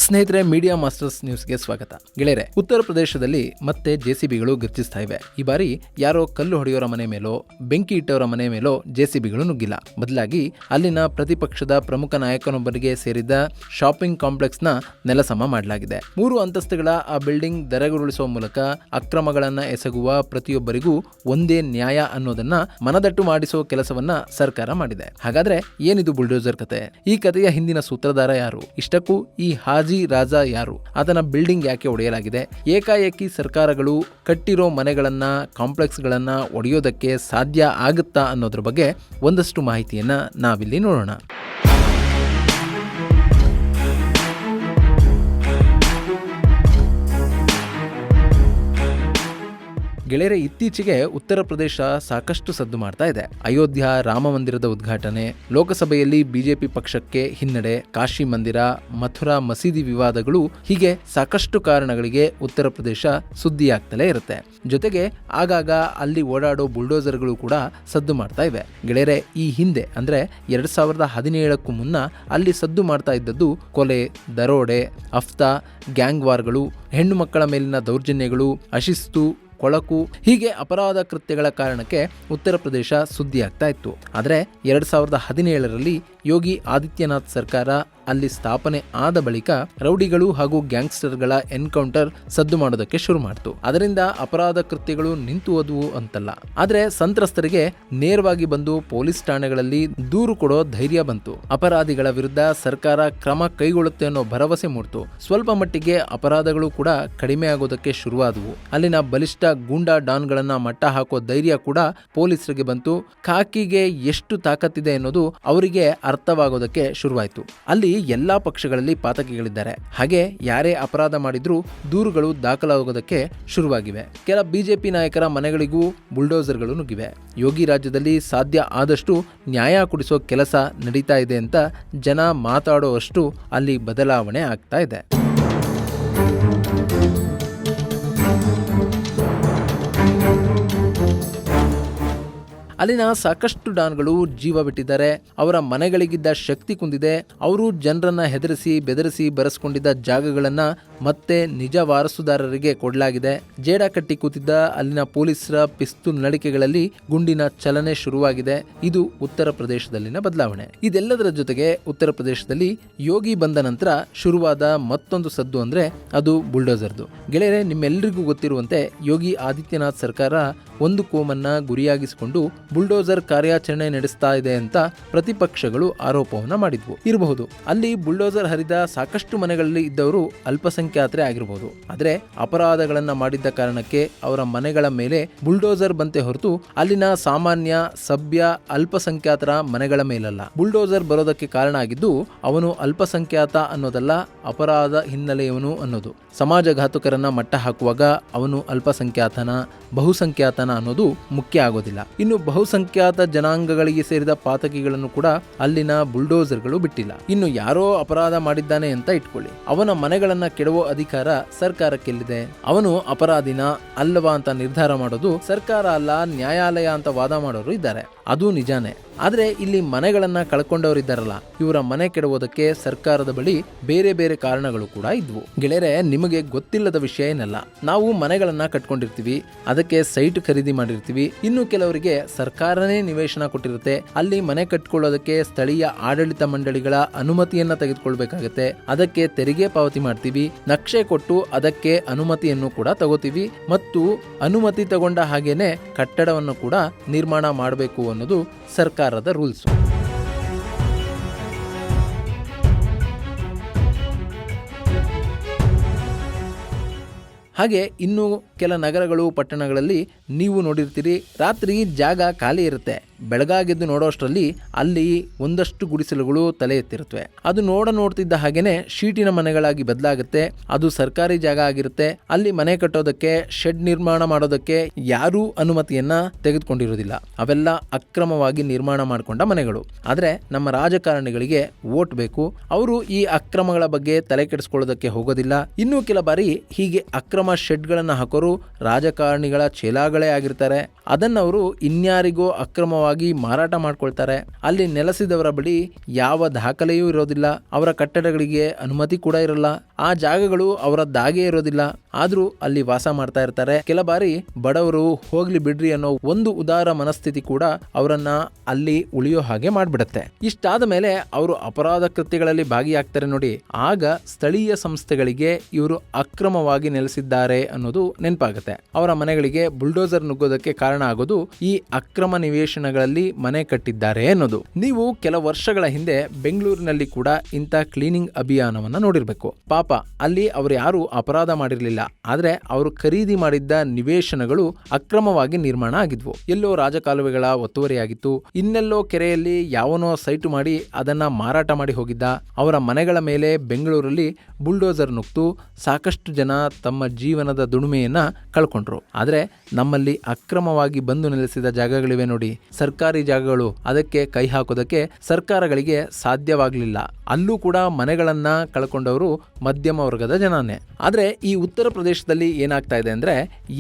ಸ್ನೇಹಿತರೆ, media masters ನ್ಯೂಸ್ಗೆ ಸ್ವಾಗತ. ಗೆಳೆಯರೆ, ಉತ್ತರ ಪ್ರದೇಶದಲ್ಲಿ ಮತ್ತೆ ಜೆಸಿಬಿಗಳು ಗರ್ಜಿಸ್ತಾ ಇವೆ. ಈ ಬಾರಿ ಯಾರೋ ಕಲ್ಲು ಹೊಡೆಯೋರ ಮನೆ ಮೇಲೋ ಬೆಂಕಿ ಇಟ್ಟವರ ಮನೆ ಮೇಲೋ ಜೆಸಿಬಿಗಳು ನುಗ್ಗಿಲ್ಲ. ಬದಲಾಗಿ ಅಲ್ಲಿನ ಪ್ರತಿಪಕ್ಷದ ಪ್ರಮುಖ ನಾಯಕನೊಬ್ಬರಿಗೆ ಸೇರಿದ ಶಾಪಿಂಗ್ ಕಾಂಪ್ಲೆಕ್ಸ್ ನ ನೆಲಸಮ ಮಾಡಲಾಗಿದೆ. 3 ಅಂತಸ್ತುಗಳ ಆ ಬಿಲ್ಡಿಂಗ್ ದರಗುರುಳಿಸುವ ಮೂಲಕ ಅಕ್ರಮಗಳನ್ನ ಎಸಗುವ ಪ್ರತಿಯೊಬ್ಬರಿಗೂ ಒಂದೇ ನ್ಯಾಯ ಅನ್ನೋದನ್ನ ಮನದಟ್ಟು ಮಾಡಿಸುವ ಕೆಲಸವನ್ನ ಸರ್ಕಾರ ಮಾಡಿದೆ. ಹಾಗಾದ್ರೆ ಏನಿದು ಬುಲ್ಡೋಸರ್ ಕತೆ? ಈ ಕಥೆಯ ಹಿಂದಿನ ಸೂತ್ರಧಾರ ಯಾರು? ಇಷ್ಟಕ್ಕೂ ಈ ಹಾಜಿ ರಾಜಾ ಯಾರು? ಅದನ್ನ ಬಿಲ್ಡಿಂಗ್ ಯಾಕೆ ಒಡೆಯಲಾಗಿದೆ? ಏಕಾಏಕಿ ಸರ್ಕಾರಗಳು ಕಟ್ಟಿರೋ ಮನೆಗಳನ್ನ, ಕಾಂಪ್ಲೆಕ್ಸ್ಗಳನ್ನ ಒಡೆಯೋದಕ್ಕೆ ಸಾಧ್ಯ ಆಗುತ್ತಾ ಅನ್ನೋದ್ರ ಬಗ್ಗೆ ಒಂದಷ್ಟು ಮಾಹಿತಿಯನ್ನ ನಾವಿಲ್ಲಿ ನೋಡೋಣ. ಗೆಳೆಯರೆ, ಇತ್ತೀಚೆಗೆ ಉತ್ತರ ಪ್ರದೇಶ ಸಾಕಷ್ಟು ಸದ್ದು ಮಾಡ್ತಾ ಇದೆ. ಅಯೋಧ್ಯ ರಾಮ ಮಂದಿರದ ಉದ್ಘಾಟನೆ, ಲೋಕಸಭೆಯಲ್ಲಿ ಬಿಜೆಪಿ ಪಕ್ಷಕ್ಕೆ ಹಿನ್ನಡೆ, ಕಾಶಿ ಮಂದಿರ, ಮಥುರಾ ಮಸೀದಿ ವಿವಾದಗಳು, ಹೀಗೆ ಸಾಕಷ್ಟು ಕಾರಣಗಳಿಗೆ ಉತ್ತರ ಪ್ರದೇಶ ಸುದ್ದಿಯಾಗ್ತಲೇ ಇರುತ್ತೆ. ಜೊತೆಗೆ ಆಗಾಗ ಅಲ್ಲಿ ಓಡಾಡೋ ಬುಲ್ಡೋಸರ್ಗಳು ಕೂಡ ಸದ್ದು ಮಾಡ್ತಾ ಇವೆ. ಗೆಳೆಯರೆ, ಈ ಹಿಂದೆ ಅಂದ್ರೆ 2017ಕ್ಕೂ ಮುನ್ನ ಅಲ್ಲಿ ಸದ್ದು ಮಾಡ್ತಾ ಇದ್ದದ್ದು ಕೊಲೆ, ದರೋಡೆ, ಅಫ್ತಾ, ಗ್ಯಾಂಗ್ ವಾರ್ಗಳು, ಹೆಣ್ಣು ಮಕ್ಕಳ ಮೇಲಿನ ದೌರ್ಜನ್ಯಗಳು, ಅಶಿಸ್ತು, ಕೊಳಕು, ಹೀಗೆ ಅಪರಾಧ ಕೃತ್ಯಗಳ ಕಾರಣಕ್ಕೆ ಉತ್ತರ ಪ್ರದೇಶ ಸುದ್ದಿಯಾಗ್ತಾ ಇತ್ತು. ಆದರೆ 2017ರಲ್ಲಿ ಯೋಗಿ ಆದಿತ್ಯನಾಥ್ ಸರ್ಕಾರ ಅಲ್ಲಿ ಸ್ಥಾಪನೆ ಆದ ಬಳಿಕ ರೌಡಿಗಳು ಹಾಗೂ ಗ್ಯಾಂಗ್ಸ್ಟರ್ಗಳ ಎನ್ಕೌಂಟರ್ ಸದ್ದು ಮಾಡೋದಕ್ಕೆ ಶುರು ಮಾಡಿತು. ಅದರಿಂದ ಅಪರಾಧ ಕೃತ್ಯಗಳು ನಿಂತು ಹೋದವು ಅಂತಲ್ಲ, ಆದ್ರೆ ಸಂತ್ರಸ್ತರಿಗೆ ನೇರವಾಗಿ ಬಂದು ಪೊಲೀಸ್ ಠಾಣೆಗಳಲ್ಲಿ ದೂರು ಕೊಡೋ ಧೈರ್ಯ ಬಂತು. ಅಪರಾಧಿಗಳ ವಿರುದ್ಧ ಸರ್ಕಾರ ಕ್ರಮ ಕೈಗೊಳ್ಳುತ್ತೆ ಅನ್ನೋ ಭರವಸೆ ಮೂಡ್ತು. ಸ್ವಲ್ಪ ಮಟ್ಟಿಗೆ ಅಪರಾಧಗಳು ಕೂಡ ಕಡಿಮೆ ಆಗೋದಕ್ಕೆ ಶುರುವಾದವು. ಅಲ್ಲಿನ ಬಲಿಷ್ಠ ಗೂಂಡಾ ಡಾನ್ಗಳನ್ನ ಮಟ್ಟ ಹಾಕೋ ಧೈರ್ಯ ಕೂಡ ಪೊಲೀಸರಿಗೆ ಬಂತು. ಖಾಕಿಗೆ ಎಷ್ಟು ತಾಕತ್ತಿದೆ ಅನ್ನೋದು ಅವರಿಗೆ ಅರ್ಥವಾಗೋದಕ್ಕೆ ಶುರುವಾಯಿತು. ಅಲ್ಲಿ ಎಲ್ಲಾ ಪಕ್ಷಗಳಲ್ಲಿ ಪಾತಕಿಗಳಿದ್ದಾರೆ. ಹಾಗೆ ಯಾರೇ ಅಪರಾಧ ಮಾಡಿದ್ರೂ ದೂರುಗಳು ದಾಖಲಾಗೋದಕ್ಕೆ ಶುರುವಾಗಿವೆ. ಕೆಲ ಬಿಜೆಪಿ ನಾಯಕರ ಮನೆಗಳಿಗೂ ಬುಲ್ಡೋಸರ್ಗಳು ನುಗ್ಗಿವೆ. ಯೋಗಿ ರಾಜ್ಯದಲ್ಲಿ ಸಾಧ್ಯ ಆದಷ್ಟು ನ್ಯಾಯ ಕೊಡಿಸೋ ಕೆಲಸ ನಡೀತಾ ಇದೆ ಅಂತ ಜನ ಮಾತಾಡೋವಷ್ಟು ಅಲ್ಲಿ ಬದಲಾವಣೆ ಆಗ್ತಾ ಇದೆ. ಅಲ್ಲಿನ ಸಾಕಷ್ಟು ಡಾನ್ಗಳು ಜೀವ ಬಿಟ್ಟಿದ್ದಾರೆ. ಅವರ ಮನೆಗಳಿಗಿದ್ದ ಶಕ್ತಿ ಕುಂದಿದೆ. ಅವರು ಜನರನ್ನ ಹೆದರಿಸಿ ಬೆದರಿಸಿ ಬರೆಸ್ಕೊಂಡಿದ್ದ ಜಾಗಗಳನ್ನ ಮತ್ತೆ ನಿಜ ವಾರಸುದಾರರಿಗೆ ಕೊಡಲಾಗಿದೆ. ಜೇಡ ಕಟ್ಟಿ ಕೂತಿದ್ದ ಅಲ್ಲಿನ ಪೊಲೀಸರ ಪಿಸ್ತೂಲ್ ನಳಿಕೆಗಳಲ್ಲಿ ಗುಂಡಿನ ಚಲನೆ ಶುರುವಾಗಿದೆ. ಇದು ಉತ್ತರ ಪ್ರದೇಶದಲ್ಲಿನ ಬದಲಾವಣೆ. ಇದೆಲ್ಲದರ ಜೊತೆಗೆ ಉತ್ತರ ಪ್ರದೇಶದಲ್ಲಿ ಯೋಗಿ ಬಂದ ನಂತರ ಶುರುವಾದ ಮತ್ತೊಂದು ಸದ್ದು ಅಂದ್ರೆ ಅದು ಬುಲ್ಡೋಸರ್ದು. ಗೆಳೆಯರೆ, ನಿಮ್ಮೆಲ್ಲರಿಗೂ ಗೊತ್ತಿರುವಂತೆ ಯೋಗಿ ಆದಿತ್ಯನಾಥ್ ಸರ್ಕಾರ ಒಂದು ಕೋಮನ್ನ ಗುರಿಯಾಗಿಸಿಕೊಂಡು ಬುಲ್ಡೋಸರ್ ಕಾರ್ಯಾಚರಣೆ ನಡೆಸ್ತಾ ಇದೆ ಅಂತ ಪ್ರತಿಪಕ್ಷಗಳು ಆರೋಪವನ್ನ ಮಾಡಿದ್ವು. ಇರಬಹುದು, ಅಲ್ಲಿ ಬುಲ್ಡೋಸರ್ ಹರಿದ ಸಾಕಷ್ಟು ಮನೆಗಳಲ್ಲಿ ಇದ್ದವರು ಅಲ್ಪಸಂಖ್ಯಾತರೇ ಆಗಿರಬಹುದು. ಆದ್ರೆ ಅಪರಾಧಗಳನ್ನ ಮಾಡಿದ್ದ ಕಾರಣಕ್ಕೆ ಅವರ ಮನೆಗಳ ಮೇಲೆ ಬುಲ್ಡೋಸರ್ ಬಂತೆ ಹೊರತು ಅಲ್ಲಿನ ಸಾಮಾನ್ಯ ಸಭ್ಯ ಅಲ್ಪಸಂಖ್ಯಾತರ ಮನೆಗಳ ಮೇಲಲ್ಲ. ಬುಲ್ಡೋಸರ್ ಬರೋದಕ್ಕೆ ಕಾರಣ ಆಗಿದ್ದು ಅವನು ಅಲ್ಪಸಂಖ್ಯಾತ ಅನ್ನೋದಲ್ಲ, ಅಪರಾಧ ಹಿನ್ನೆಲೆಯವನು ಅನ್ನೋದು. ಸಮಾಜಘಾತುಕರನ್ನ ಮಟ್ಟ ಹಾಕುವಾಗ ಅವನು ಅಲ್ಪಸಂಖ್ಯಾತನ ಬಹುಸಂಖ್ಯಾತನ ಅನ್ನೋದು ಮುಖ್ಯ ಆಗೋದಿಲ್ಲ. ಇನ್ನು ಬಹುಸಂಖ್ಯಾತ ಜನಾಂಗಗಳಿಗೆ ಸೇರಿದ ಪಾತಕಿಗಳನ್ನು ಕೂಡ ಅಲ್ಲಿನ ಬುಲ್ಡೋಸರ್ಗಳು ಬಿಟ್ಟಿಲ್ಲ. ಇನ್ನು ಯಾರೋ ಅಪರಾಧ ಮಾಡಿದ್ದಾನೆ ಅಂತ ಇಟ್ಕೊಳ್ಳಿ, ಅವನ ಮನೆಗಳನ್ನ ಕೆಡವೋ ಅಧಿಕಾರ ಸರ್ಕಾರಕ್ಕೆಲ್ಲಿದೆ? ಅವನು ಅಪರಾಧಿನ ಅಲ್ಲವಾ ಅಂತ ನಿರ್ಧಾರ ಮಾಡೋದು ಸರ್ಕಾರ ಅಲ್ಲ, ನ್ಯಾಯಾಲಯ ಅಂತ ವಾದ ಮಾಡೋರು ಇದ್ದಾರೆ. ಅದು ನಿಜಾನೇ. ಆದ್ರೆ ಇಲ್ಲಿ ಮನೆಗಳನ್ನ ಕಳ್ಕೊಂಡವರಿದ್ದಾರಲ್ಲ, ಇವರ ಮನೆ ಕೆಡವೋದಕ್ಕೆ ಸರ್ಕಾರದ ಬಳಿ ಬೇರೆ ಬೇರೆ ಕಾರಣಗಳು ಕೂಡ ಇದ್ವು. ಗೆಳೆಯರೆ, ನಿಮಗೆ ಗೊತ್ತಿಲ್ಲದ ವಿಷಯ ಏನಲ್ಲ. ನಾವು ಮನೆಗಳನ್ನ ಕಟ್ಕೊಂಡಿರ್ತೀವಿ, ಅದಕ್ಕೆ ಸೈಟ್ ಖರೀದಿ ಮಾಡಿರ್ತೀವಿ. ಇನ್ನು ಕೆಲವರಿಗೆ ಸರ್ಕಾರನೇ ನಿವೇಶನ ಕೊಟ್ಟಿರುತ್ತೆ. ಅಲ್ಲಿ ಮನೆ ಕಟ್ಕೊಳ್ಳೋದಕ್ಕೆ ಸ್ಥಳೀಯ ಆಡಳಿತ ಮಂಡಳಿಗಳ ಅನುಮತಿಯನ್ನ ತೆಗೆದುಕೊಳ್ಬೇಕಾಗತ್ತೆ. ಅದಕ್ಕೆ ತೆರಿಗೆ ಪಾವತಿ ಮಾಡ್ತೀವಿ, ನಕ್ಷೆ ಕೊಟ್ಟು ಅದಕ್ಕೆ ಅನುಮತಿಯನ್ನು ಕೂಡ ತಗೋತೀವಿ. ಮತ್ತು ಅನುಮತಿ ತಗೊಂಡ ಹಾಗೇನೆ ಕಟ್ಟಡವನ್ನು ಕೂಡ ನಿರ್ಮಾಣ ಮಾಡಬೇಕು ಅನ್ನೋದು ಸರ್ಕಾರದ ರೂಲ್ಸ್. ಹಾಗೆ ಇನ್ನು ಕೆಲ ನಗರಗಳು ಪಟ್ಟಣಗಳಲ್ಲಿ ನೀವು ನೋಡಿರ್ತೀರಿ, ರಾತ್ರಿ ಜಾಗ ಖಾಲಿ ಇರುತ್ತೆ. ಬೆಳಗಾಗೆದ್ದು ನೋಡೋಷ್ಟರಲ್ಲಿ ಅಲ್ಲಿ ಒಂದಷ್ಟು ಗುಡಿಸಲುಗಳು ತಲೆ ಎತ್ತಿರುತ್ತವೆ. ಅದು ನೋಡ್ತಿದ್ದ ಹಾಗೇನೆ ಶೀಟಿನ ಮನೆಗಳಾಗಿ ಬದಲಾಗುತ್ತೆ. ಅದು ಸರ್ಕಾರಿ ಜಾಗ ಆಗಿರುತ್ತೆ. ಅಲ್ಲಿ ಮನೆ ಕಟ್ಟೋದಕ್ಕೆ, ಶೆಡ್ ನಿರ್ಮಾಣ ಮಾಡೋದಕ್ಕೆ ಯಾರೂ ಅನುಮತಿಯನ್ನ ತೆಗೆದುಕೊಂಡಿರೋದಿಲ್ಲ. ಅವೆಲ್ಲ ಅಕ್ರಮವಾಗಿ ನಿರ್ಮಾಣ ಮಾಡಿಕೊಂಡ ಮನೆಗಳು. ಆದ್ರೆ ನಮ್ಮ ರಾಜಕಾರಣಿಗಳಿಗೆ ವೋಟ್ ಬೇಕು. ಅವರು ಈ ಅಕ್ರಮಗಳ ಬಗ್ಗೆ ತಲೆ ಕೆಡಿಸ್ಕೊಳ್ಳೋದಕ್ಕೆ ಹೋಗೋದಿಲ್ಲ. ಇನ್ನೂ ಕೆಲ ಬಾರಿ ಹೀಗೆ ಅಕ್ರಮ ಶೆಡ್ಗಳನ್ನ ಹಾಕೋರು ರಾಜಕಾರಣಿಗಳ ಚೇಲಾಗಳೇ ಆಗಿರ್ತಾರೆ. ಅದನ್ನವರು ಇನ್ಯಾರಿಗೋ ಅಕ್ರಮವಾಗಿ ಮಾರಾಟ ಮಾಡ್ಕೊಳ್ತಾರೆ. ಅಲ್ಲಿ ನೆಲೆಸಿದವರ ಬಳಿ ಯಾವ ದಾಖಲೆಯೂ ಇರೋದಿಲ್ಲ, ಅವರ ಕಟ್ಟಡಗಳಿಗೆ ಅನುಮತಿ ಕೂಡ ಇರಲ್ಲ, ಆ ಜಾಗಗಳು ಅವರದ್ದಾಗೇ ಇರೋದಿಲ್ಲ, ಆದ್ರೂ ಅಲ್ಲಿ ವಾಸ ಮಾಡ್ತಾ ಇರ್ತಾರೆ. ಕೆಲ ಬಾರಿ ಬಡವರು ಹೋಗ್ಲಿ ಬಿಡ್ರಿ ಅನ್ನೋ ಒಂದು ಉದಾರ ಮನಸ್ಥಿತಿ ಕೂಡ ಅವರನ್ನ ಅಲ್ಲಿ ಉಳಿಯೋ ಹಾಗೆ ಮಾಡ್ಬಿಡತ್ತೆ. ಇಷ್ಟಾದ ಮೇಲೆ ಅವರು ಅಪರಾಧ ಕೃತ್ಯಗಳಲ್ಲಿ ಭಾಗಿಯಾಗ್ತಾರೆ ನೋಡಿ, ಆಗ ಸ್ಥಳೀಯ ಸಂಸ್ಥೆಗಳಿಗೆ ಇವರು ಅಕ್ರಮವಾಗಿ ನೆಲೆಸಿದ್ದಾರೆ ಅನ್ನೋದು ನೆನಪಾಗುತ್ತೆ. ಅವರ ಮನೆಗಳಿಗೆ ಬುಲ್ಡೋಸರ್ ನುಗ್ಗೋದಕ್ಕೆ ಕಾರಣ ಆಗೋದು ಈ ಅಕ್ರಮ ನಿವೇಶನಗಳಲ್ಲಿ ಮನೆ ಕಟ್ಟಿದ್ದಾರೆ ಅನ್ನೋದು. ನೀವು ಕೆಲ ವರ್ಷಗಳ ಹಿಂದೆ ಬೆಂಗಳೂರಿನಲ್ಲಿ ಕೂಡ ಇಂಥ ಕ್ಲೀನಿಂಗ್ ಅಭಿಯಾನವನ್ನ ನೋಡಿರ್ಬೇಕು. ಪಾಪ ಅಲ್ಲಿ ಅವರು ಯಾರು ಅಪರಾಧ ಮಾಡಿರಲಿಲ್ಲ, ಆದ್ರೆ ಅವರು ಖರೀದಿ ಮಾಡಿದ್ದ ನಿವೇಶನಗಳು ಅಕ್ರಮವಾಗಿ ನಿರ್ಮಾಣ ಆಗಿದ್ವು. ಎಲ್ಲೋ ರಾಜಕಾಲುವೆಗಳ ಒತ್ತುವರಿಯಾಗಿತ್ತು, ಇನ್ನೆಲ್ಲೋ ಕೆರೆಯಲ್ಲಿ ಯಾವನೋ ಸೈಟು ಮಾಡಿ ಅದನ್ನ ಮಾರಾಟ ಮಾಡಿ ಹೋಗಿದ್ದ. ಅವರ ಮನೆಗಳ ಮೇಲೆ ಬೆಂಗಳೂರಲ್ಲಿ ಬುಲ್ಡೋಸರ್ ನುಗ್ತು ಸಾಕಷ್ಟು ಜನ ತಮ್ಮ ಜೀವನದ ದುಡಿಮೆಯನ್ನ ಕಳ್ಕೊಂಡ್ರು. ಆದ್ರೆ ನಮ್ಮಲ್ಲಿ ಅಕ್ರಮವಾಗಿ ಬಂದು ನೆಲೆಸಿದ ಜಾಗಗಳಿವೆ ನೋಡಿ, ಸರ್ಕಾರಿ ಜಾಗಗಳು, ಅದಕ್ಕೆ ಕೈ ಹಾಕೋದಕ್ಕೆ ಸರ್ಕಾರಗಳಿಗೆ ಸಾಧ್ಯವಾಗಲಿಲ್ಲ. ಅಲ್ಲೂ ಕೂಡ ಮನೆಗಳನ್ನ ಕಳ್ಕೊಂಡವರು ಮಧ್ಯಮ ವರ್ಗದ ಜನನೇ. ಆದ್ರೆ ಈ ಉತ್ತರ ಪ್ರದೇಶದಲ್ಲಿ ಏನಾಗ್ತಾ ಇದೆ ಅಂದ್ರೆ,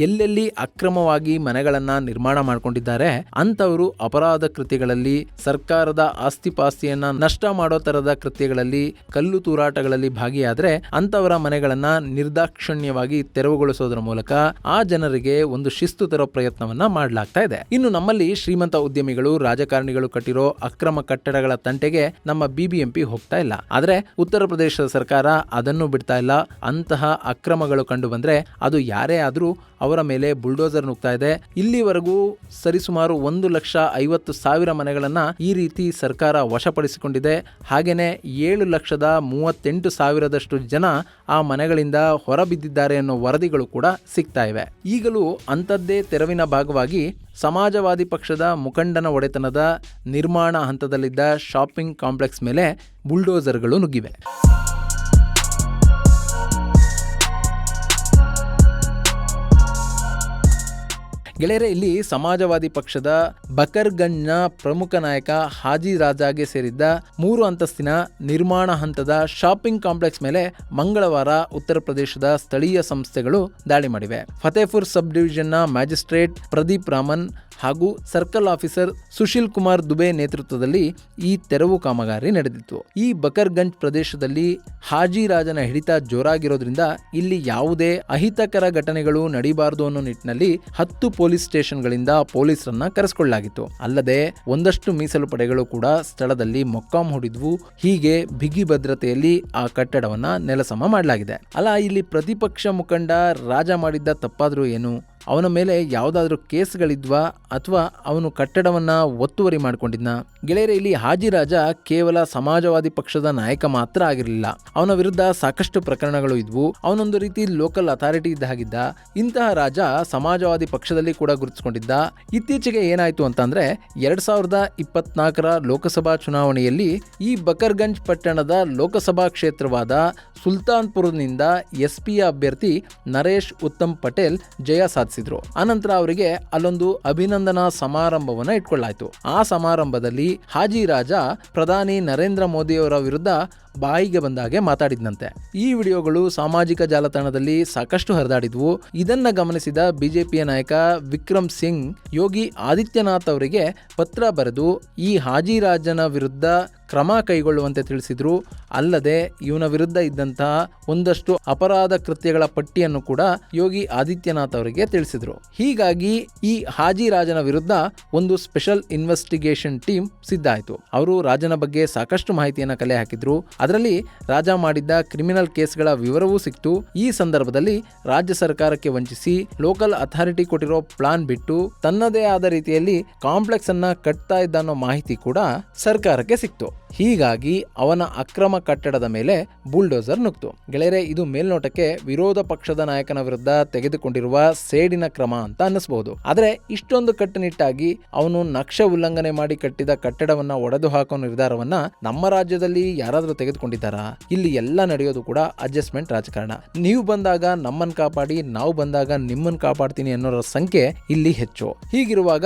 ಎಲ್ಲೆಲ್ಲಿ ಅಕ್ರಮವಾಗಿ ಮನೆಗಳನ್ನ ನಿರ್ಮಾಣ ಮಾಡ್ಕೊಂಡಿದ್ದಾರೆ ಅಂತವರು ಅಪರಾಧ ಕೃತ್ಯಗಳಲ್ಲಿ, ಸರ್ಕಾರದ ಆಸ್ತಿಪಾಸ್ತಿಯನ್ನ ನಷ್ಟ ಮಾಡೋ ತರದ ಕೃತ್ಯಗಳಲ್ಲಿ, ಕಲ್ಲು ತೂರಾಟಗಳಲ್ಲಿ ಭಾಗಿಯಾದ್ರೆ ಅಂತವರ ಮನೆಗಳನ್ನ ನಿರ್ದಾಕ್ಷಣ್ಯವಾಗಿ ತೆರವುಗೊಳಿಸೋದ್ರ ಮೂಲಕ ಆ ಜನರಿಗೆ ಒಂದು ಶಿಸ್ತು ತರೋ ಪ್ರಯತ್ನವನ್ನ ಮಾಡಲಾಗ್ತಾ ಇದೆ. ಇನ್ನು ನಮ್ಮಲ್ಲಿ ಶ್ರೀಮಂತ ಉದ್ಯಮಿಗಳು, ರಾಜಕಾರಣಿಗಳು ಕಟ್ಟಿರೋ ಅಕ್ರಮ ಕಟ್ಟಡಗಳ ತಂಟೆಗೆ ನಮ್ಮ ಬಿಬಿಎಂಪಿ ಹೋಗ್ತಾ ಇಲ್ಲ. ಆದ್ರೆ ಉತ್ತರ ಪ್ರದೇಶದ ಸರ್ಕಾರ ಅದನ್ನು ಬಿಡ್ತಾ ಇಲ್ಲ. ಅಂತಹ ಅಕ್ರಮಗಳು ಕಂಡು ಬಂದ್ರೆ ಅದು ಯಾರೇ ಆದ್ರೂ ಅವರ ಮೇಲೆ ಬುಲ್ಡೋಸರ್ ನುಗ್ತಾ ಇದೆ. ಇಲ್ಲಿವರೆಗೂ ಸರಿಸುಮಾರು 1,50,000 ಮನೆಗಳನ್ನ ಈ ರೀತಿ ಸರ್ಕಾರ ವಶಪಡಿಸಿಕೊಂಡಿದೆ. ಹಾಗೇನೆ 7,38,000 ಜನ ಆ ಮನೆಗಳಿಂದ ಹೊರಬಿದ್ದಿದ್ದಾರೆ ಅನ್ನೋ ವರದಿಗಳು ಕೂಡ ಸಿಗ್ತಾ ಇವೆ. ಈಗಲೂ ಅಂಥದ್ದೇ ತೆರವಿನ ಭಾಗವಾಗಿ ಸಮಾಜವಾದಿ ಪಕ್ಷದ ಮುಖಂಡನ ಒಡೆತನದ ನಿರ್ಮಾಣ ಹಂತದಲ್ಲಿದ್ದ ಶಾಪಿಂಗ್ ಕಾಂಪ್ಲೆಕ್ಸ್ ಮೇಲೆ ಬುಲ್ಡೋಸರ್ಗಳು ನುಗ್ಗಿವೆ. ಗೆಳೆಯರೆ, ಇಲ್ಲಿ ಸಮಾಜವಾದಿ ಪಕ್ಷದ ಬಕರ್ಗಂಜ್ನ ಪ್ರಮುಖ ನಾಯಕ ಹಾಜಿ ರಾಜಾಗೆ ಸೇರಿದ್ದ 3 ಅಂತಸ್ತಿನ ನಿರ್ಮಾಣ ಹಂತದ ಶಾಪಿಂಗ್ ಕಾಂಪ್ಲೆಕ್ಸ್ ಮೇಲೆ ಮಂಗಳವಾರ ಉತ್ತರ ಪ್ರದೇಶದ ಸ್ಥಳೀಯ ಸಂಸ್ಥೆಗಳು ದಾಳಿ ಮಾಡಿವೆ. ಫತೇಪುರ್ ಸಬ್ ಡಿವಿಷನ್ನ ಮ್ಯಾಜಿಸ್ಟ್ರೇಟ್ ಪ್ರದೀಪ್ ರಾಮನ್ ಹಾಗೂ ಸರ್ಕಲ್ ಆಫೀಸರ್ ಸುಶೀಲ್ ಕುಮಾರ್ ದುಬೆ ನೇತೃತ್ವದಲ್ಲಿ ಈ ತೆರವು ಕಾಮಗಾರಿ ನಡೆದಿತ್ತು. ಈ ಬಕರ್ಗಂಜ್ ಪ್ರದೇಶದಲ್ಲಿ ಹಾಜಿ ರಾಜನ ಹಿಡಿತ ಜೋರಾಗಿರೋದ್ರಿಂದ ಇಲ್ಲಿ ಯಾವುದೇ ಅಹಿತಕರ ಘಟನೆಗಳು ನಡೀಬಾರದು ಅನ್ನೋ ನಿಟ್ಟಿನಲ್ಲಿ 10 ಪೊಲೀಸ್ ಸ್ಟೇಷನ್ಗಳಿಂದ ಪೊಲೀಸರನ್ನ ಕರೆಸಿಕೊಳ್ಳಲಾಗಿತ್ತು. ಅಲ್ಲದೆ ಒಂದಷ್ಟು ಮೀಸಲು ಪಡೆಗಳು ಕೂಡ ಸ್ಥಳದಲ್ಲಿ ಮೊಕ್ಕಾಂ ಹೂಡಿದ್ವು. ಹೀಗೆ ಬಿಗಿ ಭದ್ರತೆಯಲ್ಲಿ ಆ ಕಟ್ಟಡವನ್ನ ನೆಲಸಮ ಮಾಡಲಾಗಿದೆ. ಅಲ್ಲ, ಇಲ್ಲಿ ಪ್ರತಿಪಕ್ಷ ಮುಖಂಡ ರಾಜ ಮಾಡಿದ್ದ ತಪ್ಪಾದ್ರೂ ಏನು? ಅವನ ಮೇಲೆ ಯಾವುದಾದ್ರೂ ಕೇಸ್ಗಳಿದ್ವಾ ಅಥವಾ ಅವನು ಕಟ್ಟಡವನ್ನ ಒತ್ತುವರಿ ಮಾಡಿಕೊಂಡಿದ್ನ? ಗೆಳೆಯರೆ, ಇಲ್ಲಿ ಹಾಜಿ ರಾಜ ಕೇವಲ ಸಮಾಜವಾದಿ ಪಕ್ಷದ ನಾಯಕ ಮಾತ್ರ ಆಗಿರಲಿಲ್ಲ. ಅವನ ವಿರುದ್ಧ ಸಾಕಷ್ಟು ಪ್ರಕರಣಗಳು ಇದ್ವು. ಅವನೊಂದು ರೀತಿ ಲೋಕಲ್ ಅಥಾರಿಟಿ ಇದ್ದ ಹಾಗಿದ್ದ. ಇಂತಹ ರಾಜ ಸಮಾಜವಾದಿ ಪಕ್ಷದಲ್ಲಿ ಕೂಡ ಗುರುತಿಸಿಕೊಂಡಿದ್ದ. ಇತ್ತೀಚೆಗೆ ಏನಾಯ್ತು ಅಂತಂದ್ರೆ 2024 ಲೋಕಸಭಾ ಚುನಾವಣೆಯಲ್ಲಿ ಈ ಬಕರ್ಗಂಜ್ ಪಟ್ಟಣದ ಲೋಕಸಭಾ ಕ್ಷೇತ್ರವಾದ ಸುಲ್ತಾನ್ಪುರದಿಂದ ಎಸ್ಪಿಯ ಅಭ್ಯರ್ಥಿ ನರೇಶ್ ಉತ್ತಮ್ ಪಟೇಲ್ ಜಯ ಸಾಧಿಸಿದ್ರು. ಆನಂತರ ಅವರಿಗೆ ಅಲ್ಲೊಂದು ಅಭಿನಂದನಾ ಸಮಾರಂಭವನ್ನ ಇಟ್ಕೊಳ್ಳಾಯ್ತು. ಆ ಸಮಾರಂಭದಲ್ಲಿ ಹಾಜಿ ರಾಜ ಪ್ರಧಾನಿ ನರೇಂದ್ರ ಮೋದಿ ಅವರ ವಿರುದ್ಧ ಬಾಯಿಗೆ ಬಂದಾಗೆ ಮಾತಾಡಿದ್ನಂತೆ. ಈ ವಿಡಿಯೋಗಳು ಸಾಮಾಜಿಕ ಜಾಲತಾಣದಲ್ಲಿ ಸಾಕಷ್ಟು ಹರಿದಾಡಿದ್ವು. ಇದನ್ನ ಗಮನಿಸಿದ ಬಿಜೆಪಿಯ ನಾಯಕ ವಿಕ್ರಮ್ ಸಿಂಗ್ ಯೋಗಿ ಆದಿತ್ಯನಾಥ್ ಅವರಿಗೆ ಪತ್ರ ಬರೆದು ಈ ಹಾಜಿ ರಾಜನ ವಿರುದ್ಧ ಕ್ರಮ ಕೈಗೊಳ್ಳುವಂತೆ ತಿಳಿಸಿದ್ರು. ಅಲ್ಲದೆ ಇವನ ವಿರುದ್ಧ ಇದ್ದಂತಹ ಒಂದಷ್ಟು ಅಪರಾಧ ಕೃತ್ಯಗಳ ಪಟ್ಟಿಯನ್ನು ಕೂಡ ಯೋಗಿ ಆದಿತ್ಯನಾಥ್ ಅವರಿಗೆ ತಿಳಿಸಿದ್ರು. ಹೀಗಾಗಿ ಈ ಹಾಜಿ ರಾಜನ ವಿರುದ್ಧ ಒಂದು ಸ್ಪೆಷಲ್ ಇನ್ವೆಸ್ಟಿಗೇಷನ್ ಟೀಮ್ ಸಿದ್ಧ ಆಯಿತು. ಅವರು ರಾಜನ ಬಗ್ಗೆ ಸಾಕಷ್ಟು ಮಾಹಿತಿಯನ್ನು ಕಲೆ ಹಾಕಿದ್ರು. ಅದರಲ್ಲಿ ರಾಜ ಮಾಡಿದ್ದ ಕ್ರಿಮಿನಲ್ ಕೇಸ್ಗಳ ವಿವರವೂ ಸಿಕ್ತು. ಈ ಸಂದರ್ಭದಲ್ಲಿ ರಾಜ್ಯ ಸರ್ಕಾರಕ್ಕೆ ವಂಚಿಸಿ ಲೋಕಲ್ ಅಥಾರಿಟಿ ಕೊಟ್ಟಿರೋ ಪ್ಲಾನ್ ಬಿಟ್ಟು ತನ್ನದೇ ಆದ ರೀತಿಯಲ್ಲಿ ಕಾಂಪ್ಲೆಕ್ಸ್ ಅನ್ನ ಕಟ್ತಾ ಇದ್ದ ಅನ್ನೋ ಮಾಹಿತಿ ಕೂಡ ಸರ್ಕಾರಕ್ಕೆ ಸಿಕ್ತು. ಹೀಗಾಗಿ ಅವನ ಅಕ್ರಮ ಕಟ್ಟಡದ ಮೇಲೆ ಬುಲ್ಡೋಸರ್ ನುಗ್ತು. ಗೆಳೆಯರೆ, ಇದು ಮೇಲ್ನೋಟಕ್ಕೆ ವಿರೋಧ ಪಕ್ಷದ ನಾಯಕನ ವಿರುದ್ಧ ತೆಗೆದುಕೊಂಡಿರುವ ಸೇಡಿನ ಕ್ರಮ ಅಂತ ಅನ್ನಿಸಬಹುದು. ಆದ್ರೆ ಇಷ್ಟೊಂದು ಕಟ್ಟುನಿಟ್ಟಾಗಿ ಅವನು ನಕ್ಷೆ ಉಲ್ಲಂಘನೆ ಮಾಡಿ ಕಟ್ಟಿದ ಕಟ್ಟಡವನ್ನ ಒಡೆದು ಹಾಕೋ ನಿರ್ಧಾರವನ್ನ ನಮ್ಮ ರಾಜ್ಯದಲ್ಲಿ ಯಾರಾದ್ರೂ ತೆಗೆದುಕೊಂಡಿದ್ದಾರಾ? ಇಲ್ಲಿ ಎಲ್ಲ ನಡೆಯೋದು ಕೂಡ ಅಡ್ಜಸ್ಟ್ಮೆಂಟ್ ರಾಜಕಾರಣ. ನೀವು ಬಂದಾಗ ನಮ್ಮನ್ನು ಕಾಪಾಡಿ, ನಾವು ಬಂದಾಗ ನಿಮ್ಮನ್ನು ಕಾಪಾಡ್ತೀನಿ ಅನ್ನೋರ ಸಂಖ್ಯೆ ಇಲ್ಲಿ ಹೆಚ್ಚು. ಹೀಗಿರುವಾಗ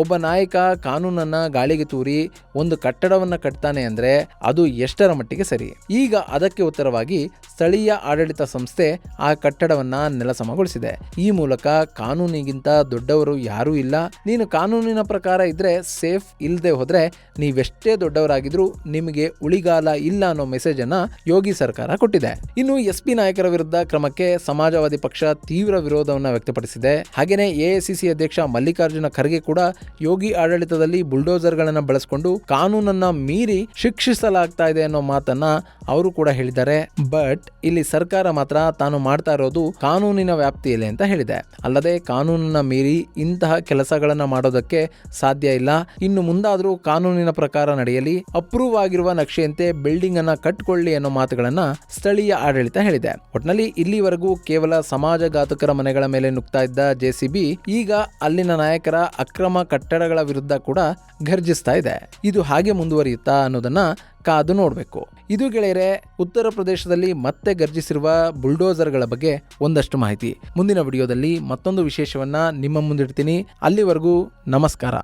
ಒಬ್ಬ ನಾಯಕ ಕಾನೂನನ್ನ ಗಾಳಿಗೆ ತೂರಿ ಒಂದು ಕಟ್ಟಡವನ್ನ ಕಟ್ತಾನೆ ಅಂದರೆ ಅದು ಎಷ್ಟರ ಮಟ್ಟಿಗೆ ಸರಿ? ಈಗ ಅದಕ್ಕೆ ಉತ್ತರವಾಗಿ ಸ್ಥಳೀಯ ಆಡಳಿತ ಸಂಸ್ಥೆ ಆ ಕಟ್ಟಡವನ್ನ ನೆಲಸಮಗೊಳಿಸಿದೆ. ಈ ಮೂಲಕ ಕಾನೂನಿಗಿಂತ ದೊಡ್ಡವರು ಯಾರೂ ಇಲ್ಲ, ನೀನು ಕಾನೂನಿನ ಪ್ರಕಾರ ಇದ್ರೆ ಸೇಫ್, ಇಲ್ಲದೆ ಹೋದ್ರೆ ನೀವೆಷ್ಟೇ ದೊಡ್ಡವರಾಗಿದ್ರೂ ನಿಮಗೆ ಉಳಿಗಾಲ ಇಲ್ಲ ಅನ್ನೋ ಮೆಸೇಜ್ ಅನ್ನ ಯೋಗಿ ಸರ್ಕಾರ ಕೊಟ್ಟಿದೆ. ಇನ್ನು SP ನಾಯಕರ ವಿರುದ್ಧ ಕ್ರಮಕ್ಕೆ ಸಮಾಜವಾದಿ ಪಕ್ಷ ತೀವ್ರ ವಿರೋಧವನ್ನು ವ್ಯಕ್ತಪಡಿಸಿದೆ. ಹಾಗೆಯೇ AICC ಅಧ್ಯಕ್ಷ ಮಲ್ಲಿಕಾರ್ಜುನ ಖರ್ಗೆ ಕೂಡ ಯೋಗಿ ಆಡಳಿತದಲ್ಲಿ ಬುಲ್ಡೋಸರ್ಗಳನ್ನು ಬಳಸಿಕೊಂಡು ಕಾನೂನನ್ನ ಮೀರಿ ಶಿಕ್ಷಿಸಲಾಗ್ತಾ ಇದೆ ಅನ್ನೋ ಮಾತನ್ನ ಅವರು ಕೂಡ ಹೇಳಿದ್ದಾರೆ. ಬಟ್ ಇಲ್ಲಿ ಸರ್ಕಾರ ಮಾತ್ರ ತಾನು ಮಾಡ್ತಾ ಇರೋದು ಕಾನೂನಿನ ವ್ಯಾಪ್ತಿಯಲ್ಲಿ ಅಂತ ಹೇಳಿದೆ. ಅಲ್ಲದೆ ಕಾನೂನನ್ನ ಮೀರಿ ಇಂತಹ ಕೆಲಸಗಳನ್ನ ಮಾಡೋದಕ್ಕೆ ಸಾಧ್ಯ ಇಲ್ಲ. ಇನ್ನು ಮುಂದಾದರೂ ಕಾನೂನಿನ ಪ್ರಕಾರ ನಡೆಯಲಿ, ಅಪ್ರೂವ್ ಆಗಿರುವ ನಕ್ಷೆಯಂತೆ ಬಿಲ್ಡಿಂಗ್ ಅನ್ನ ಕಟ್ಕೊಳ್ಳಿ ಅನ್ನೋ ಮಾತುಗಳನ್ನ ಸ್ಥಳೀಯ ಆಡಳಿತ ಹೇಳಿದೆ. ಒಟ್ನಲ್ಲಿ ಇಲ್ಲಿವರೆಗೂ ಕೇವಲ ಸಮಾಜಘಾತಕರ ಮನೆಗಳ ಮೇಲೆ ನುಗ್ತಾ ಇದ್ದ JCB ಈಗ ಅಲ್ಲಿನ ನಾಯಕರ ಅಕ್ರಮ ಕಟ್ಟಡಗಳ ವಿರುದ್ಧ ಕೂಡ ಘರ್ಜಿಸ್ತಾ ಇದೆ. ಇದು ಹಾಗೆ ಮುಂದುವರಿಯುತ್ತಾ ಅನ್ನೋದನ್ನ ಕಾದು ನೋಡಬೇಕು. ಇದು ಗೆಳೆಯರೆ, ಉತ್ತರ ಪ್ರದೇಶದಲ್ಲಿ ಮತ್ತೆ ಗರ್ಜಿಸಿರುವ ಬುಲ್ಡೋಸರ್ಗಳ ಬಗ್ಗೆ ಒಂದಷ್ಟು ಮಾಹಿತಿ. ಮುಂದಿನ ವಿಡಿಯೋದಲ್ಲಿ ಮತ್ತೊಂದು ವಿಶೇಷವನ್ನ ನಿಮ್ಮ ಮುಂದಿಡ್ತೀನಿ. ಅಲ್ಲಿವರೆಗೂ ನಮಸ್ಕಾರ.